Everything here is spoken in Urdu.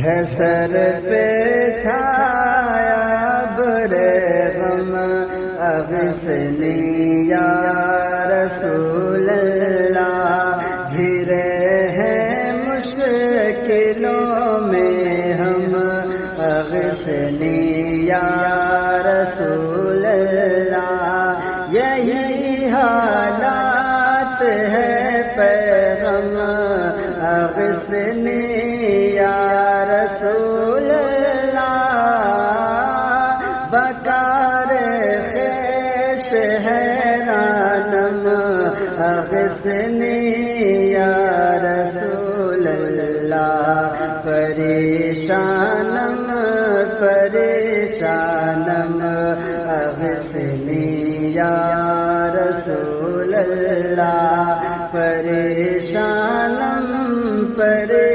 ہے سر پہ چھایا ابر غم اغثنی یا رسول اللہ، گھرے ہیں مشکلوں میں ہم اغثنی یا رسول اللہ، یہی حالات ہے پیغام اغثنی یا رسول اللہ، بکار خیش حیرانم اغثنی یا رسول اللہ، پریشانم پریشانم اغثنی یا رسول اللہ، پریشانم پریشانم